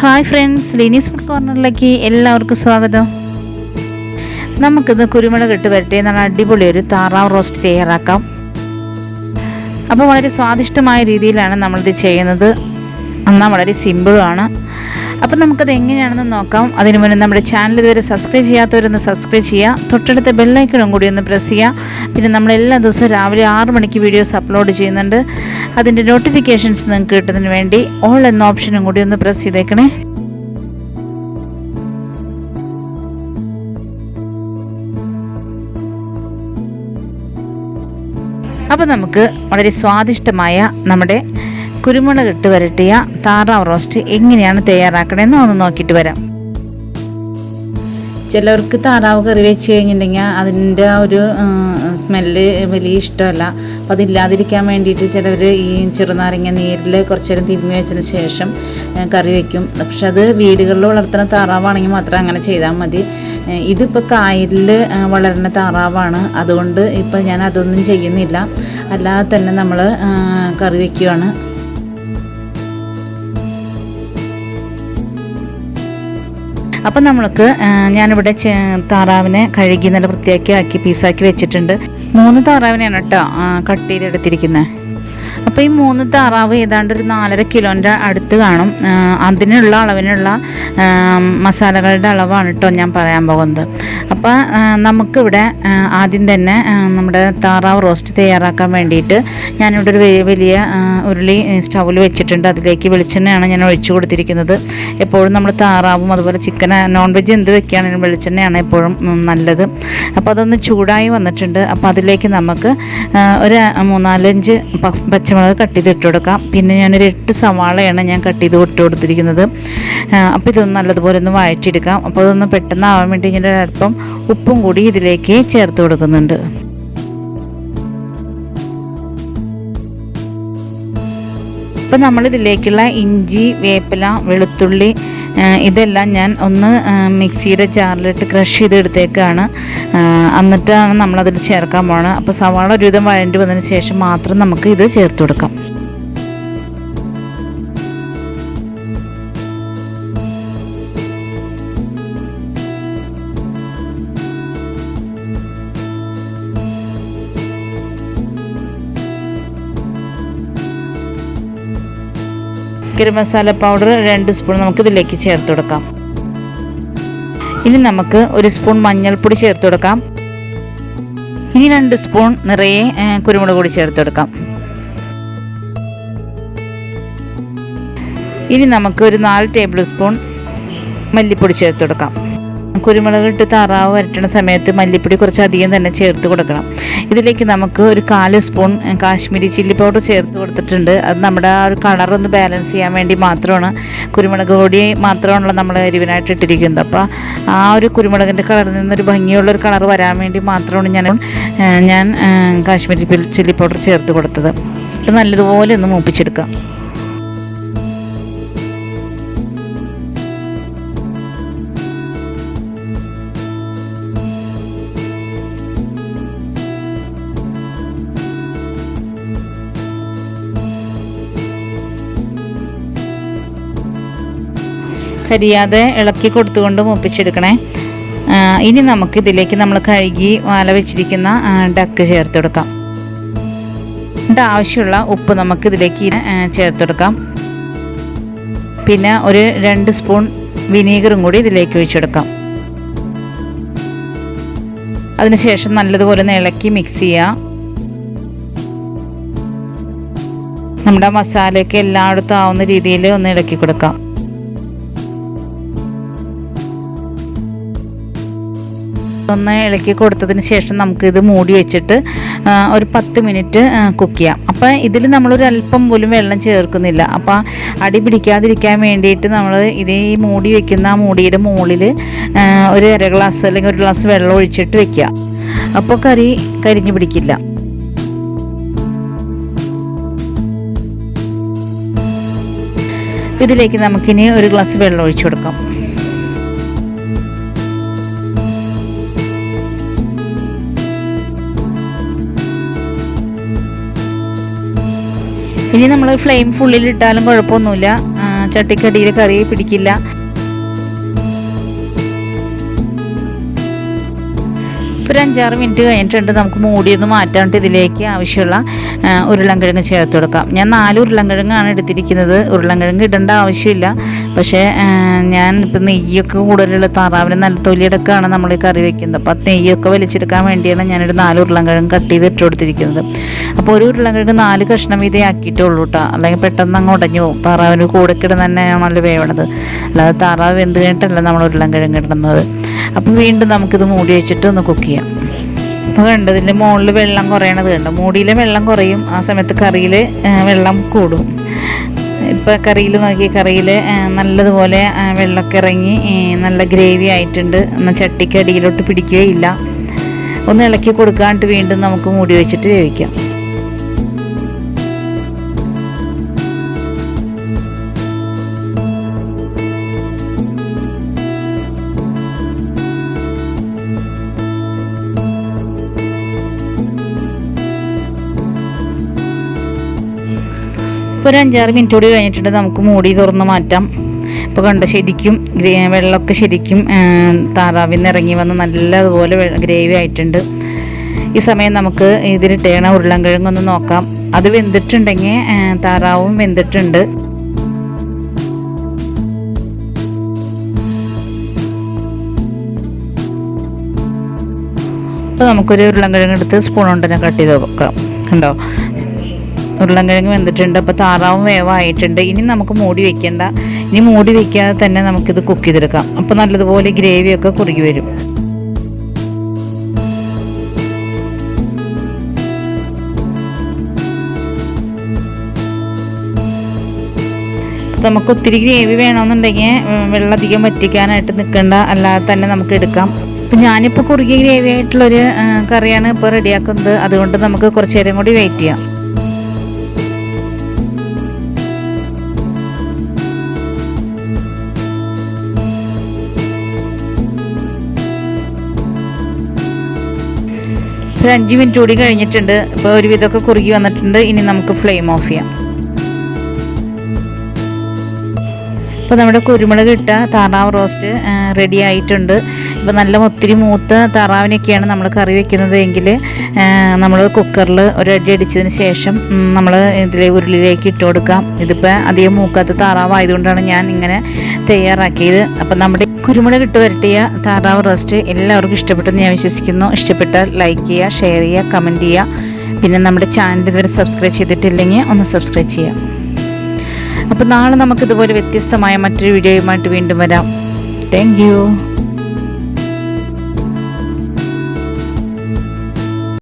Hi friends, ലിനീസ് food കോർണറിലേക്ക് എല്ലാവർക്കും സ്വാഗതം. നമുക്കിത് കുരുമുളക് ഇട്ട് വരട്ടെ നല്ല അടിപൊളി ഒരു താറാവ് റോസ്റ്റ് തയ്യാറാക്കാം. അപ്പോൾ വളരെ സ്വാദിഷ്ടമായ രീതിയിലാണ് നമ്മളിത് ചെയ്യുന്നത്. എന്നാൽ വളരെ സിമ്പിളുമാണ്. അപ്പോൾ നമുക്കത് എങ്ങനെയാണെന്ന് നോക്കാം. അതിനു മുന്നേ നമ്മുടെ ചാനൽ ഇതുവരെ സബ്സ്ക്രൈബ് ചെയ്യാത്തവരൊന്ന് സബ്സ്ക്രൈബ് ചെയ്യുക. തൊട്ടടുത്ത ബെല്ലൈക്കണും കൂടി ഒന്ന് പ്രസ് ചെയ്യുക. പിന്നെ നമ്മൾ എല്ലാ ദിവസവും രാവിലെ 6 മണിക്ക് വീഡിയോസ് അപ്ലോഡ് ചെയ്യുന്നുണ്ട്. അതിൻ്റെ നോട്ടിഫിക്കേഷൻസ് നിങ്ങൾക്ക് കിട്ടുന്നതിന് വേണ്ടി ഓൾ എന്ന ഓപ്ഷനും കൂടി ഒന്ന് പ്രസ് ചെയ്തേക്കണേ. അപ്പോൾ നമുക്ക് വളരെ സ്വാദിഷ്ടമായ നമ്മുടെ കുരുമുളക് ഇട്ട് വരട്ടിയ താറാവ് റോസ്റ്റ് എങ്ങനെയാണ് തയ്യാറാക്കണമെന്ന് ഒന്ന് നോക്കിയിട്ട് വരാം. ചിലവർക്ക് താറാവ് കറി വെച്ച് കഴിഞ്ഞിട്ടുണ്ടെങ്കിൽ അതിൻ്റെ ഒരു സ്മെല്ല് വലിയ ഇഷ്ടമല്ല. അപ്പോൾ അതില്ലാതിരിക്കാൻ വേണ്ടിയിട്ട് ചിലവർ ഈ ചെറുനാരങ്ങ നീരിൽ കുറച്ച് നേരം തിരുമ്മി വെച്ചതിന് ശേഷം കറി വയ്ക്കും. പക്ഷെ അത് വീടുകളിൽ വളർത്തുന്ന താറാവാണെങ്കിൽ മാത്രം അങ്ങനെ ചെയ്താൽ മതി. ഇതിപ്പോൾ കായലിൽ വളരുന്ന താറാവാണ്, അതുകൊണ്ട് ഇപ്പോൾ ഞാൻ അതൊന്നും ചെയ്യുന്നില്ല. അല്ലാതെ തന്നെ നമ്മൾ കറി വയ്ക്കുകയാണ്. അപ്പം നമ്മൾക്ക് ഞാനിവിടെ താറാവിനെ കഴുകി നല്ല വൃത്തിയാക്കി ആക്കി പീസാക്കി വെച്ചിട്ടുണ്ട്. 3 താറാവിനെയാണ് കേട്ടോ കട്ട് ചെയ്തെടുത്തിരിക്കുന്നത്. അപ്പോൾ ഈ 3 താറാവ് ഏതാണ്ട് ഒരു 4.5 കിലോൻ്റെ അടുത്ത് കാണും. അതിനുള്ള അളവിനുള്ള മസാലകളുടെ അളവാണ് കേട്ടോ ഞാൻ പറയാൻ പോകുന്നത്. അപ്പോൾ നമുക്കിവിടെ ആദ്യം തന്നെ നമ്മുടെ താറാവ് റോസ്റ്റ് തയ്യാറാക്കാൻ വേണ്ടിയിട്ട് ഞാനിവിടെ ഒരു വലിയ ഉരുളി സ്റ്റൗവിൽ വെച്ചിട്ടുണ്ട്. അതിലേക്ക് വെളിച്ചെണ്ണയാണ് ഞാൻ ഒഴിച്ചു കൊടുത്തിരിക്കുന്നത്. എപ്പോഴും നമ്മൾ താറാവും അതുപോലെ ചിക്കൻ നോൺ വെജ് എന്ത് വെക്കുകയാണെങ്കിലും വെളിച്ചെണ്ണയാണ് എപ്പോഴും നല്ലത്. അപ്പോൾ അതൊന്ന് ചൂടായി വന്നിട്ടുണ്ട്. അപ്പോൾ അതിലേക്ക് നമുക്ക് ഒരു 3-4 പച്ചമുളക് കട്ട് ചെയ്ത് ഇട്ട് കൊടുക്കാം. പിന്നെ ഞാനൊരു 8 സവാളയാണ് ഞാൻ കട്ട് ചെയ്ത് ഇട്ട് കൊടുത്തിരിക്കുന്നത്. അപ്പോൾ ഇതൊന്ന് നല്ലതുപോലെ ഒന്ന് വഴറ്റിയെടുക്കാം. അപ്പോൾ അതൊന്ന് പെട്ടെന്ന് ആവാൻ വേണ്ടി ഞാൻ അല്പം ഉപ്പും കൂടി ഇതിലേക്ക് ചേർത്ത് കൊടുക്കുന്നുണ്ട്. ഇപ്പം നമ്മളിതിലേക്കുള്ള ഇഞ്ചി, വേപ്പില, വെളുത്തുള്ളി ഇതെല്ലാം ഞാൻ ഒന്ന് മിക്സിയുടെ ജാറിലിട്ട് ക്രഷ് ചെയ്തെടുത്തേക്കാണ്. എന്നിട്ടാണ് നമ്മളതിൽ ചേർക്കാൻ പോകുന്നത്. അപ്പോൾ സവാള ഒരുവിധം വഴണ്ടി വന്നതിന് ശേഷം മാത്രം നമുക്ക് ഇത് ചേർത്ത് കൊടുക്കാം. ഗരം മസാല പൗഡർ 2 സ്പൂൺ നമുക്കിതിലേക്ക് ചേർത്ത് കൊടുക്കാം. ഇനി നമുക്ക് 1 സ്പൂൺ മഞ്ഞൾപ്പൊടി ചേർത്ത് കൊടുക്കാം. ഇനി 2 സ്പൂൺ നിറയെ കുരുമുളക് പൊടി ചേർത്ത് കൊടുക്കാം. ഇനി നമുക്ക് ഒരു 4 ടേബിൾ സ്പൂൺ മല്ലിപ്പൊടി ചേർത്ത് കൊടുക്കാം. കുരുമുളക് ഇട്ട് താറാവ് വരട്ടുന്ന സമയത്ത് മല്ലിപ്പൊടി കുറച്ച് അധികം തന്നെ ചേർത്ത് കൊടുക്കണം. ഇതിലേക്ക് നമുക്ക് ഒരു 4 സ്പൂൺ കാശ്മീരി ചില്ലി പൗഡർ ചേർത്ത് കൊടുത്തിട്ടുണ്ട്. അത് നമ്മുടെ ആ ഒരു കളറൊന്ന് ബാലൻസ് ചെയ്യാൻ വേണ്ടി മാത്രമാണ്. കുരുമുളക് പൊടി മാത്രമാണല്ലോ നമ്മൾ എരിവിനായിട്ട് ഇട്ടിരിക്കുന്നത്. അപ്പോൾ ആ ഒരു കുരുമുളകിൻ്റെ കളറിൽ നിന്നൊരു ഭംഗിയുള്ളൊരു കളർ വരാൻ വേണ്ടി മാത്രമാണ് ഞാൻ കാശ്മീരി ചില്ലി പൗഡർ ചേർത്ത് കൊടുത്തത്. ഇത് നല്ലതുപോലെ ഒന്ന് മൂപ്പിച്ചെടുക്കാം. കരിയാതെ ഇളക്കി കൊടുത്തുകൊണ്ട് മൂപ്പിച്ചെടുക്കണേ. ഇനി നമുക്കിതിലേക്ക് നമ്മൾ കഴുകി വാല വെച്ചിരിക്കുന്ന ഡക്ക് ചേർത്ത് കൊടുക്കാം. എന്നിട്ട് ആവശ്യമുള്ള ഉപ്പ് നമുക്കിതിലേക്ക് ചേർത്ത് കൊടുക്കാം. പിന്നെ ഒരു 2 സ്പൂൺ വിനീഗറും കൂടി ഇതിലേക്ക് ഒഴിച്ചെടുക്കാം. അതിനുശേഷം നല്ലതുപോലെ ഒന്ന് ഇളക്കി മിക്സ് ചെയ്യുക. നമ്മുടെ മസാലയൊക്കെ എല്ലായിടത്തും ആവുന്ന രീതിയിൽ ഒന്ന് ഇളക്കി കൊടുക്കാം. ഒന്ന് ഇളക്കി കൊടുത്തതിന് ശേഷം നമുക്കിത് മൂടി വെച്ചിട്ട് ഒരു 10 മിനിറ്റ് കുക്ക് ചെയ്യാം. അപ്പോൾ ഇതിൽ നമ്മളൊരു അല്പം പോലും വെള്ളം ചേർക്കുന്നില്ല. അപ്പോൾ അടി പിടിക്കാതിരിക്കാൻ വേണ്ടിയിട്ട് നമ്മൾ ഇതേ മൂടി വെക്കുന്ന മൂടിയുടെ മുകളിൽ ഒരു 1/2 ഗ്ലാസ് അല്ലെങ്കിൽ 1 ഗ്ലാസ് വെള്ളം ഒഴിച്ചിട്ട് വെക്കുക. അപ്പോൾ കറി കരിഞ്ഞു പിടിക്കില്ല. ഇതിലേക്ക് നമുക്കിനി 1 ഗ്ലാസ് വെള്ളം ഒഴിച്ചു കൊടുക്കാം. ഇനി നമ്മൾ ഫ്ലെയിം ഫുള്ളിൽ ഇട്ടാലും കുഴപ്പമൊന്നുമില്ല. ചട്ടിക്കടിയിൽ കറി പിടിക്കില്ല. ഒരു 5-6 മിനിറ്റ് കഴിഞ്ഞിട്ടുണ്ട്. നമുക്ക് മൂടിയൊന്ന് മാറ്റാണ്ട് ഇതിലേക്ക് ആവശ്യമുള്ള ഉരുളൻകിഴങ്ങ് ചേർത്ത് കൊടുക്കാം. ഞാൻ 4 ഉരുളൻകിഴങ്ങാണ് എടുത്തിരിക്കുന്നത്. ഉരുളൻകിഴങ്ങ് ഇടേണ്ട ആവശ്യമില്ല. പക്ഷേ ഞാൻ ഇപ്പം നെയ്യൊക്കെ കൂടുതലുള്ള താറാവിന് നല്ല തൊലിയെടുക്കാണ് നമ്മൾ ഈ കറി വെക്കുന്നത്. അപ്പോൾ നെയ്യൊക്കെ വലിച്ചെടുക്കാൻ വേണ്ടിയാണ് ഞാനൊരു 4 ഉരുളൻകിഴങ്ങ് കട്ട് ചെയ്ത് ഇട്ട് കൊടുത്തിരിക്കുന്നത്. അപ്പോൾ ഒരു ഉരുളൻകിഴങ്ങ് 4 കഷ്ണം ഇതേ ആക്കിയിട്ടുള്ളൂ കേട്ടോ. അല്ലെങ്കിൽ പെട്ടെന്ന് അങ്ങ് ഉടഞ്ഞു പോകും. താറാവിന് കൂടെ കിടന്ന് തന്നെയാണല്ലോ വേവണത്. അല്ലാതെ താറാവ് വെന്ത് കഴിഞ്ഞിട്ടല്ല നമ്മൾ ഉരുളൻകിഴങ്ങ് ഇടുന്നത്. അപ്പോൾ വീണ്ടും നമുക്കിത് മൂടി വെച്ചിട്ട് ഒന്ന് കുക്ക് ചെയ്യാം. അപ്പോൾ കണ്ടു, ഇതിൻ്റെ മുകളിൽ വെള്ളം കുറയണത് കണ്ടു. മൂടിയിലെ വെള്ളം കുറയും, ആ സമയത്ത് കറിയിൽ വെള്ളം കൂടും. ഇപ്പോൾ കറിയിൽ നോക്കി, കറിയിൽ നല്ലതുപോലെ വെള്ളമൊക്കെ ഇറങ്ങി നല്ല ഗ്രേവി ആയിട്ടുണ്ട്. എന്നാൽ ചട്ടിക്ക് അടിയിലോട്ട് പിടിക്കുകയില്ല. ഒന്ന് ഇളക്കി കൊടുക്കാണ്ട് വീണ്ടും നമുക്ക് മൂടി വെച്ചിട്ട് വേവിക്കാം. ഇപ്പോൾ ഒരു 5-6 മിനിറ്റ് കൂടി കഴിഞ്ഞിട്ടുണ്ട്. നമുക്ക് മൂടി തുറന്ന് മാറ്റാം. ഇപ്പോൾ കണ്ട ശരിക്കും വെള്ളമൊക്കെ ശരിക്കും താറാവിൽ നിന്ന് ഇറങ്ങി വന്ന് നല്ലതുപോലെ ഗ്രേവി ആയിട്ടുണ്ട്. ഈ സമയം നമുക്ക് ഇതിലിട്ടേണ ഉരുളൻകിഴങ്ങൊന്ന് നോക്കാം. അത് വെന്തിട്ടുണ്ടെങ്കിൽ താറാവും വെന്തിട്ടുണ്ട്. അപ്പോൾ നമുക്കൊരു ഉരുളൻകിഴങ്ങ് എടുത്ത് സ്പൂൺ കൊണ്ട് തന്നെ കട്ട് ചെയ്ത് വെക്കാം. കണ്ടോ, ഉരുളൻകിഴങ്ങ് വെന്തിട്ടുണ്ട്. അപ്പോൾ താറാവും വേവായിട്ടുണ്ട്. ഇനി നമുക്ക് മൂടി വെക്കേണ്ട. ഇനി മൂടി വെക്കാതെ തന്നെ നമുക്കിത് കുക്ക് ചെയ്തെടുക്കാം. അപ്പോൾ നല്ലതുപോലെ ഗ്രേവിയൊക്കെ കുറുകി വരും. നമുക്ക് ഒത്തിരി ഗ്രേവി വേണമെന്നുണ്ടെങ്കിൽ വെള്ളം അധികം വറ്റിക്കാനായിട്ട് നിൽക്കേണ്ട, അല്ലാതെ തന്നെ നമുക്ക് എടുക്കാം. അപ്പം ഞാനിപ്പോൾ കുറുകിയ ഗ്രേവി ആയിട്ടുള്ളൊരു കറിയാണ് ഇപ്പോൾ റെഡിയാക്കുന്നത്. അതുകൊണ്ട് നമുക്ക് കുറച്ച് നേരം കൂടി വെയിറ്റ് ചെയ്യാം. ഒരു 5 മിനിറ്റ് കൂടി കഴിഞ്ഞിട്ടുണ്ട്. ഇപ്പോൾ ഒരുവിധമൊക്കെ കുറുകി വന്നിട്ടുണ്ട്. ഇനി നമുക്ക് ഫ്ലെയിം ഓഫ് ചെയ്യാം. ഇപ്പോൾ നമ്മുടെ കുരുമുളക് ഇട്ട താറാവ് റോസ്റ്റ് റെഡി ആയിട്ടുണ്ട്. ഇപ്പോൾ നല്ല ഒത്തിരി മൂത്ത താറാവിനൊക്കെയാണ് നമ്മൾ കറി വെക്കുന്നത് എങ്കിൽ നമ്മൾ കുക്കറിൽ ഒരടി അടിച്ചതിന് ശേഷം നമ്മൾ ഇതിൽ ഉരുളിലേക്ക് ഇട്ട് കൊടുക്കാം. ഇതിപ്പോൾ അധികം മൂക്കാത്ത താറാവായതുകൊണ്ടാണ് ഞാൻ ഇങ്ങനെ തയ്യാറാക്കിയത്. അപ്പം നമ്മുടെ കുരുമുളക് ഇട്ട് വരട്ടിയ താറാവ് റോസ്റ്റ് എല്ലാവർക്കും ഇഷ്ടപ്പെട്ടെന്ന് ഞാൻ വിശ്വസിക്കുന്നു. ഇഷ്ടപ്പെട്ടാൽ ലൈക്ക് ചെയ്യുക, ഷെയർ ചെയ്യുക, കമൻറ്റ് ചെയ്യുക. പിന്നെ നമ്മുടെ ചാനൽ ഇതുവരെ സബ്സ്ക്രൈബ് ചെയ്തിട്ടില്ലെങ്കിൽ ഒന്ന് സബ്സ്ക്രൈബ് ചെയ്യാം. അപ്പോൾ നാളെ നമുക്കിതുപോലെ വ്യത്യസ്തമായ മറ്റൊരു വീഡിയോയുമായിട്ട് വീണ്ടും വരാം. Thank you.